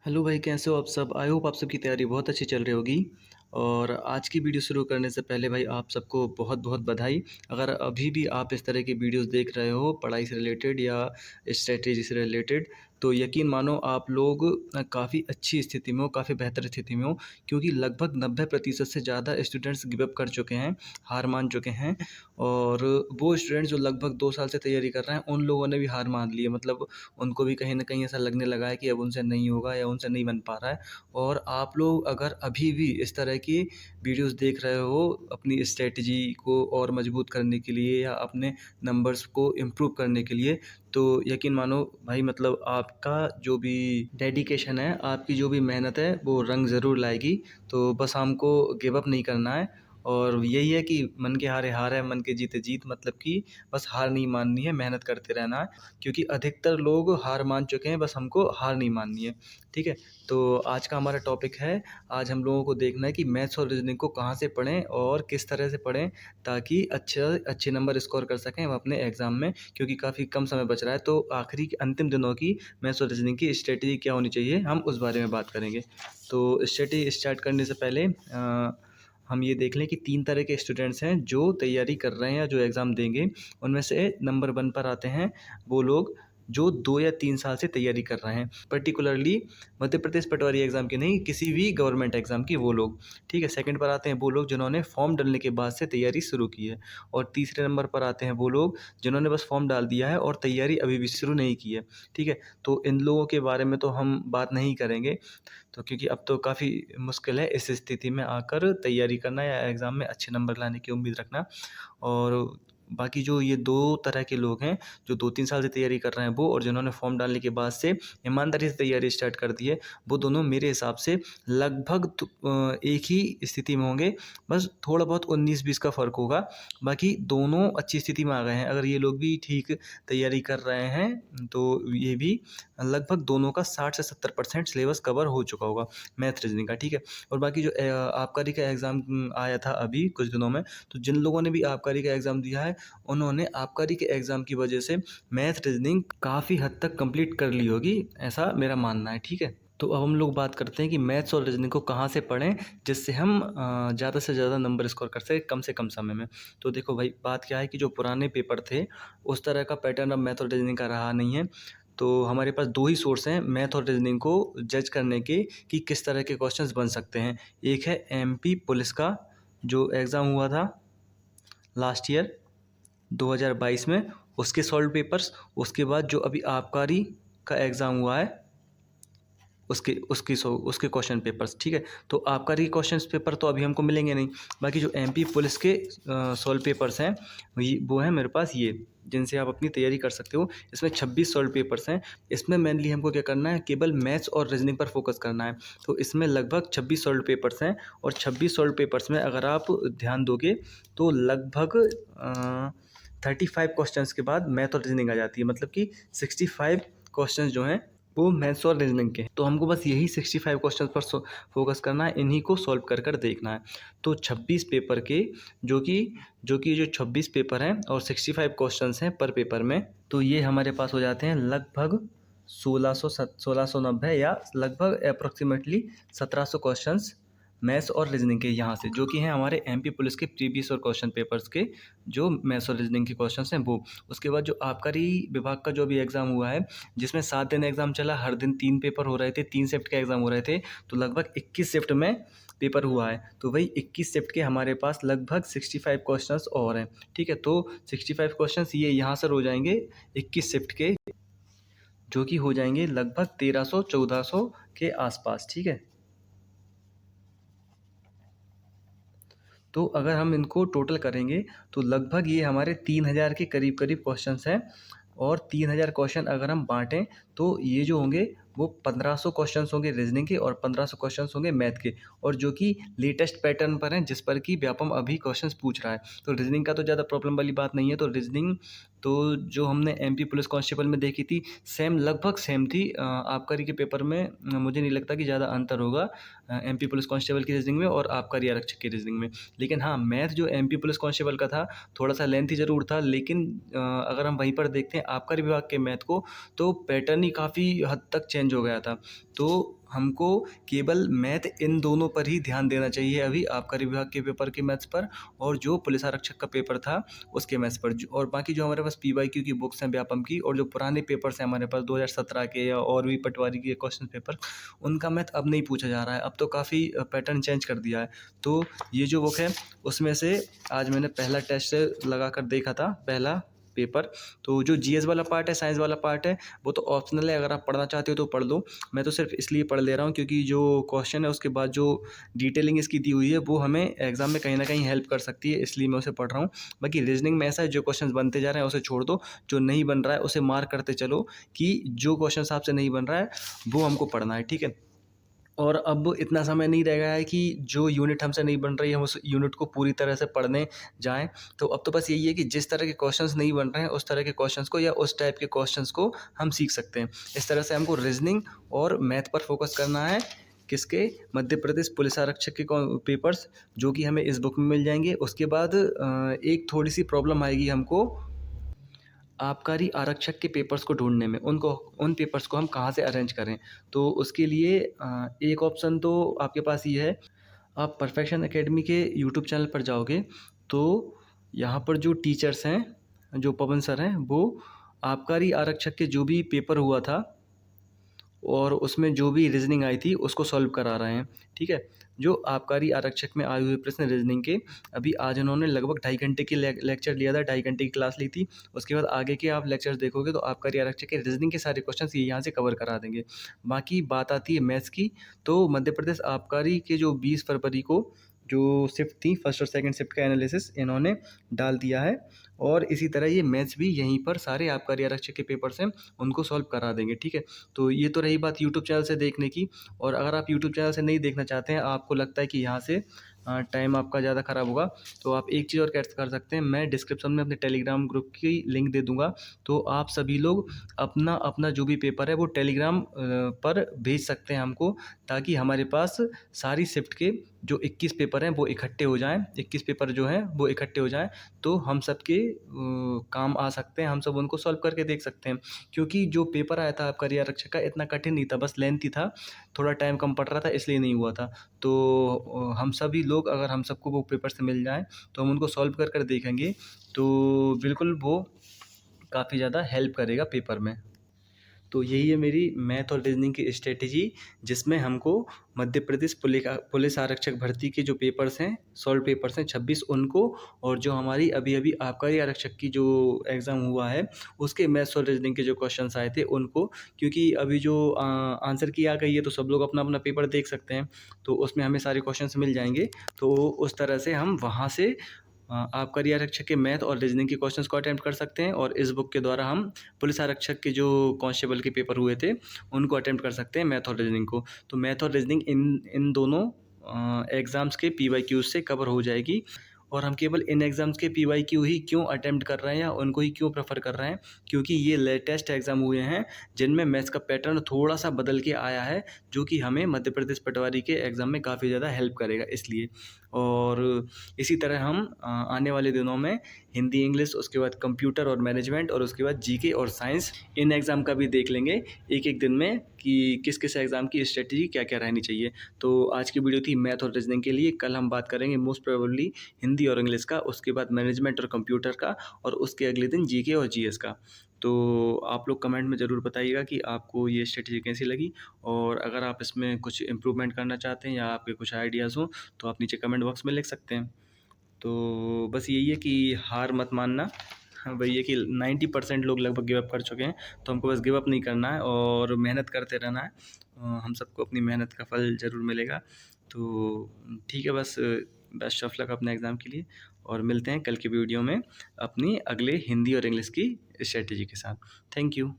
Hello भाई, कैसे हो आप सब? आई होप आप सबकी तैयारी बहुत अच्छी चल रही होगी। और आज की वीडियो शुरू करने से पहले भाई आप सबको बहुत बहुत बधाई। अगर अभी भी आप इस तरह की वीडियोस देख रहे हो पढ़ाई से रिलेटेड या स्ट्रेटेजी से रिलेटेड, तो यकीन मानो आप लोग काफ़ी अच्छी स्थिति में हो, काफ़ी बेहतर स्थिति में हो। क्योंकि लगभग 90% से ज़्यादा स्टूडेंट्स गिव अप कर चुके हैं, हार मान चुके हैं। और वो स्टूडेंट्स जो लगभग 2 साल से तैयारी कर रहे हैं, उन लोगों ने भी हार मान ली है। मतलब उनको भी कहीं न कहीं ऐसा लगने लगा है कि अब उनसे नहीं होगा या उनसे नहीं बन पा रहा है। और आप लोग अगर अभी भी इस तरह की वीडियोज़ देख रहे हो अपनी स्ट्रैटेजी को और मजबूत करने के लिए या अपने नंबर्स को इम्प्रूव करने के लिए, तो यकीन मानो भाई, मतलब आपका जो भी डेडिकेशन है, आपकी जो भी मेहनत है, वो रंग ज़रूर लाएगी। तो बस हमको गिव अप नहीं करना है। और यही है कि मन के हारे हार है, मन के जीते जीत। मतलब कि बस हार नहीं माननी है, मेहनत करते रहना है। क्योंकि अधिकतर लोग हार मान चुके हैं, बस हमको हार नहीं माननी है। ठीक है? तो आज का हमारा टॉपिक है, आज हम लोगों को देखना है कि मैथ्स और रीजनिंग को कहाँ से पढ़ें और किस तरह से पढ़ें ताकि अच्छे नंबर स्कोर कर सकें हम अपने एग्ज़ाम में। क्योंकि काफ़ी कम समय बच रहा है, तो आखिरी के अंतिम दिनों की मैथ्स और रीजनिंग की स्ट्रेटजी क्या होनी चाहिए, हम उस बारे में बात करेंगे। तो स्ट्रेटजी स्टार्ट करने से पहले हम ये देख लें कि 3 तरह के स्टूडेंट्स हैं जो तैयारी कर रहे हैं या जो एग्ज़ाम देंगे। उनमें से नंबर 1 पर आते हैं वो लोग जो 2 या 3 साल से तैयारी कर रहे हैं। पर्टिकुलरली मध्य प्रदेश पटवारी एग्ज़ाम की नहीं, किसी भी गवर्नमेंट एग्ज़ाम की वो लोग। ठीक है? सेकंड पर आते हैं वो लोग जिन्होंने फॉर्म डालने के बाद से तैयारी शुरू की है। और तीसरे नंबर पर आते हैं वो लोग जिन्होंने बस फॉर्म डाल दिया है और तैयारी अभी भी शुरू नहीं की है। ठीक है? तो इन लोगों के बारे में तो हम बात नहीं करेंगे। तो क्योंकि अब तो काफ़ी मुश्किल है इस स्थिति में आकर तैयारी करना या एग्ज़ाम में अच्छे नंबर लाने की उम्मीद रखना। और बाकी जो ये 2 तरह के लोग हैं, जो 2-3 साल से तैयारी कर रहे हैं वो, और जिन्होंने फॉर्म डालने के बाद से ईमानदारी से तैयारी स्टार्ट कर दी है, वो दोनों मेरे हिसाब से लगभग एक ही स्थिति में होंगे। बस थोड़ा बहुत 19-20 का फ़र्क होगा। बाकी दोनों अच्छी स्थिति में आ गए हैं। अगर ये लोग भी ठीक तैयारी कर रहे हैं, तो ये भी लगभग दोनों का 60 से 70% सिलेबस कवर हो चुका होगा मैथ रीजनिंग का। ठीक है? और बाकी जो आबकारी का एग्ज़ाम आया था अभी कुछ दिनों में, तो जिन लोगों ने भी आबकारी का एग्ज़ाम दिया है, उन्होंने आबकारी के एग्ज़ाम की वजह से मैथ रीजनिंग काफ़ी हद तक कंप्लीट कर ली होगी, ऐसा मेरा मानना है। ठीक है? तो अब हम लोग बात करते हैं कि मैथ्स और रीजनिंग को कहाँ से पढ़ें जिससे हम ज़्यादा से ज़्यादा नंबर स्कोर कर सकें कम से कम समय में। तो देखो भाई, बात क्या है कि जो पुराने पेपर थे, उस तरह का पैटर्न अब मैथ और रीजनिंग का रहा नहीं है। तो हमारे पास 2 ही सोर्स हैं मैथ और रीजनिंग को जज करने के कि किस तरह के क्वेश्चंस बन सकते हैं। एक है एमपी पुलिस का जो एग्ज़ाम हुआ था लास्ट ईयर 2022 में, उसके सॉल्व पेपर्स। उसके बाद जो अभी आबकारी का एग्ज़ाम हुआ है, उसके क्वेश्चन पेपर्स। ठीक है? तो आबकारी के क्वेश्चन पेपर तो अभी हमको मिलेंगे नहीं। बाकी जो एमपी पुलिस के सॉल्व पेपर्स हैं, वो हैं मेरे पास ये, जिनसे आप अपनी तैयारी कर सकते हो। इसमें 26 सॉल्व पेपर्स हैं। इसमें मेनली हमको क्या करना है, केवल मैथ्स और रीजनिंग पर फोकस करना है। तो इसमें लगभग 26 सॉल्व पेपर्स हैं। और 26 सॉल्व पेपर्स में अगर आप ध्यान दोगे तो लगभग 35 क्वेश्चंस के बाद मैथ और रीजनिंग आ जाती है। मतलब कि 65 क्वेश्चंस जो हैं वो मैथ्स और रीजनिंग के हैं। तो हमको बस यही 65 क्वेश्चंस पर फोकस करना है, इन्हीं को सॉल्व कर कर देखना है। तो 26 पेपर के जो 26 पेपर हैं और 65 क्वेश्चंस हैं पर पेपर में, तो ये हमारे पास हो जाते हैं लगभग 1690 या लगभग अप्रॉक्सीमेटली 1700 क्वेश्चंस मैथ्स और रीजनिंग के यहाँ से, जो कि हैं हमारे एमपी पुलिस के प्रीवियस और क्वेश्चन पेपर्स के, जो मैथ्स और रीजनिंग के क्वेश्चंस हैं वो। उसके बाद जो आबकारी विभाग का जो भी एग्ज़ाम हुआ है, जिसमें 7 दिन एग्ज़ाम चला, हर दिन 3 पेपर हो रहे थे, 3 शिफ्ट के एग्ज़ाम हो रहे थे, तो लगभग 21 शिफ्ट में पेपर हुआ है। तो वही 21 शिफ्ट के हमारे पास लगभग 65 क्वेश्चंस और हैं। ठीक है? तो 65 क्वेश्चंस ये यहाँ से हो जाएंगे 21 शिफ्ट के, जो कि हो जाएंगे लगभग 1300-1400 के आसपास। ठीक है? तो अगर हम इनको टोटल करेंगे तो लगभग ये हमारे 3000 के करीब करीब क्वेश्चंस हैं। और 3000 क्वेश्चन अगर हम बांटें तो ये जो होंगे वो 1500 क्वेश्चंस होंगे रीजनिंग के और 1500 क्वेश्चंस होंगे मैथ के, और जो कि लेटेस्ट पैटर्न पर हैं, जिस पर कि व्यापम अभी क्वेश्चंस पूछ रहा है। तो रीजनिंग का तो ज़्यादा प्रॉब्लम वाली बात नहीं है। तो रीजनिंग तो जो हमने एमपी पुलिस कांस्टेबल में देखी थी, लगभग सेम थी। आबकारी के पेपर में मुझे नहीं लगता कि ज़्यादा अंतर होगा एमपी पुलिस कांस्टेबल की रीजनिंग में और आबकारी आरक्षक की रीजनिंग में। लेकिन हाँ, मैथ जो एमपी पुलिस कांस्टेबल का था थोड़ा सा लेंथी ज़रूर था, लेकिन अगर हम वहीं पर देखते हैं आबकारी विभाग के मैथ को, तो पैटर्न ही काफ़ी हद तक चेंज हो गया था। तो हमको केवल मैथ इन दोनों पर ही ध्यान देना चाहिए अभी, आबकारी विभाग के पेपर के मैथ्स पर और जो पुलिस आरक्षक का पेपर था उसके मैथ्स पर। और बाकी जो हमारे पास पीवाईक्यू की बुक्स हैं व्यापम की, और जो पुराने पेपर्स हैं हमारे पास 2017 के या और भी पटवारी के क्वेश्चन पेपर, उनका मैथ अब नहीं पूछा जा रहा है। अब तो काफ़ी पैटर्न चेंज कर दिया है। तो ये जो बुक है उसमें से आज मैंने पहला टेस्ट लगा कर देखा था, पहला पेपर। तो जो जीएस वाला पार्ट है, साइंस वाला पार्ट है, वो तो ऑप्शनल है, अगर आप पढ़ना चाहते हो तो पढ़ लो। मैं तो सिर्फ इसलिए पढ़ ले रहा हूँ क्योंकि जो क्वेश्चन है उसके बाद जो डिटेलिंग इसकी दी हुई है वो हमें एग्जाम में कहीं ना कहीं हेल्प कर सकती है, इसलिए मैं उसे पढ़ रहा हूँ। बाकी रीजनिंग में ऐसा है, जो क्वेश्चन बनते जा रहे हैं उसे छोड़ दो, जो नहीं बन रहा है उसे मार्क करते चलो कि जो क्वेश्चन आपसे नहीं बन रहा है वो हमको पढ़ना है, ठीक है। और अब इतना समय नहीं रह गया है कि जो यूनिट हमसे नहीं बन रही है हम उस यूनिट को पूरी तरह से पढ़ने जाएं। तो अब तो बस यही है कि जिस तरह के क्वेश्चंस नहीं बन रहे हैं उस तरह के क्वेश्चंस को या उस टाइप के क्वेश्चंस को हम सीख सकते हैं। इस तरह से हमको रीजनिंग और मैथ पर फोकस करना है। किसके? मध्य प्रदेश पुलिस आरक्षक के पेपर्स, जो कि हमें इस बुक में मिल जाएंगे। उसके बाद एक थोड़ी सी प्रॉब्लम आएगी हमको आबकारी आरक्षक के पेपर्स को ढूँढने में, उन पेपर्स को हम कहाँ से अरेंज करें। तो उसके लिए एक ऑप्शन तो आपके पास ये है, आप परफेक्शन एकेडमी के यूट्यूब चैनल पर जाओगे तो यहाँ पर जो टीचर्स हैं, जो पवन सर हैं, वो आबकारी आरक्षक के जो भी पेपर हुआ था और उसमें जो भी रीजनिंग आई थी उसको सॉल्व करा रहे हैं, ठीक है। जो आबकारी आरक्षक में आए हुए प्रश्न रीजनिंग के, अभी आज उन्होंने लगभग 2.5 घंटे की लेक्चर लिया था, 2.5 घंटे की क्लास ली थी। उसके बाद आगे के आप लेक्चर्स देखोगे तो आबकारी आरक्षक के रीजनिंग के सारे क्वेश्चंस ये यहाँ से कवर करा देंगे। बाकी बात आती है मैथ्स की, तो मध्य प्रदेश आबकारी के जो 20 फरवरी को जो शिफ्ट थी, फर्स्ट और सेकंड शिफ्ट का एनालिसिस इन्होंने डाल दिया है। और इसी तरह ये मैथ्स भी यहीं पर सारे आबकारी आरक्षक के पेपर्स हैं उनको सॉल्व करा देंगे, ठीक है। तो ये तो रही बात यूट्यूब चैनल से देखने की। और अगर आप यूट्यूब चैनल से नहीं देखना चाहते हैं, आपको लगता है कि यहाँ से टाइम आपका ज़्यादा ख़राब होगा, तो आप एक चीज़ और कर सकते हैं, मैं डिस्क्रिप्शन में अपने टेलीग्राम ग्रुप की लिंक दे दूँगा। तो आप सभी लोग अपना अपना जो भी पेपर है वो टेलीग्राम पर भेज सकते हैं हमको, ताकि हमारे पास सारी शिफ्ट के जो 21 पेपर हैं वो इकट्ठे हो जाएँ, 21 पेपर जो हैं वो इकट्ठे हो जाएँ, तो हम सबके काम आ सकते हैं, हम सब उनको सॉल्व करके देख सकते हैं। क्योंकि जो पेपर आया था आबकारी आरक्षक का इतना कठिन नहीं था, बस लेंथी था, थोड़ा टाइम कम पड़ रहा था इसलिए नहीं हुआ था। तो हम सभी लोग, अगर हम सबको वो पेपर से मिल जाएँ तो हम उनको सॉल्व कर देखेंगे, तो बिल्कुल वो काफ़ी ज़्यादा हेल्प करेगा पेपर में। तो यही है मेरी मैथ और रीजनिंग की स्ट्रेटेजी, जिसमें हमको मध्य प्रदेश पुलिस आरक्षक भर्ती के जो पेपर्स हैं, सॉल्व पेपर्स हैं 26, उनको, और जो हमारी अभी अभी आबकारी आरक्षक की जो एग्ज़ाम हुआ है उसके मैथ्स और रीजनिंग के जो क्वेश्चंस आए थे उनको, क्योंकि अभी जो आंसर की आ गई है तो सब लोग अपना अपना पेपर देख सकते हैं, तो उसमें हमें सारे क्वेश्चंस मिल जाएंगे। तो उस तरह से हम वहाँ से आबकारी आरक्षक के मैथ और रीजनिंग के क्वेश्चंस को अटेम्प्ट कर सकते हैं, और इस बुक के द्वारा हम पुलिस आरक्षक के जो कांस्टेबल के पेपर हुए थे उनको अटेम्प्ट कर सकते हैं, मैथ और रीजनिंग को। तो मैथ और रीजनिंग इन इन दोनों एग्ज़ाम्स के पीवाईक्यूज से कवर हो जाएगी। और हम केवल इन एग्ज़ाम्स के पीवाईक्यू ही क्यों अटेम्प्ट कर रहे हैं या उनको ही क्यों प्रेफर कर रहे हैं, क्योंकि ये लेटेस्ट एग्ज़ाम हुए हैं जिनमें मैथ्स का पैटर्न थोड़ा सा बदल के आया है, जो कि हमें मध्य प्रदेश पटवारी के एग्ज़ाम में काफ़ी ज़्यादा हेल्प करेगा इसलिए। और इसी तरह हम आने वाले दिनों में हिंदी, इंग्लिश, उसके बाद कंप्यूटर और मैनेजमेंट, और उसके बाद जीके और साइंस, इन एग्ज़ाम का भी देख लेंगे एक एक दिन में कि किस किस एग्ज़ाम की स्ट्रेटजी क्या क्या रहनी चाहिए। तो आज की वीडियो थी मैथ और रीजनिंग के लिए। कल हम बात करेंगे मोस्ट प्रोबेबली हिंदी और इंग्लिश का, उसके बाद मैनेजमेंट और कंप्यूटर का, और उसके अगले दिन जीके और जीएस का। तो आप लोग कमेंट में ज़रूर बताइएगा कि आपको ये स्ट्रेटजी कैसी लगी, और अगर आप इसमें कुछ इम्प्रूवमेंट करना चाहते हैं या आपके कुछ आइडियाज़ हों तो आप नीचे कमेंट बॉक्स में लिख सकते हैं। तो बस यही है कि हार मत मानना। हाँ, वही है कि 90% लोग लगभग गिव अप कर चुके हैं, तो हमको बस गिव अप नहीं करना है और मेहनत करते रहना है। हम सबको अपनी मेहनत का फल ज़रूर मिलेगा। तो ठीक है, बस बेस्ट ऑफ लक अपने एग्ज़ाम के लिए, और मिलते हैं कल की वीडियो में अपनी अगले हिंदी और इंग्लिश की स्ट्रेटजी के साथ। Thank you.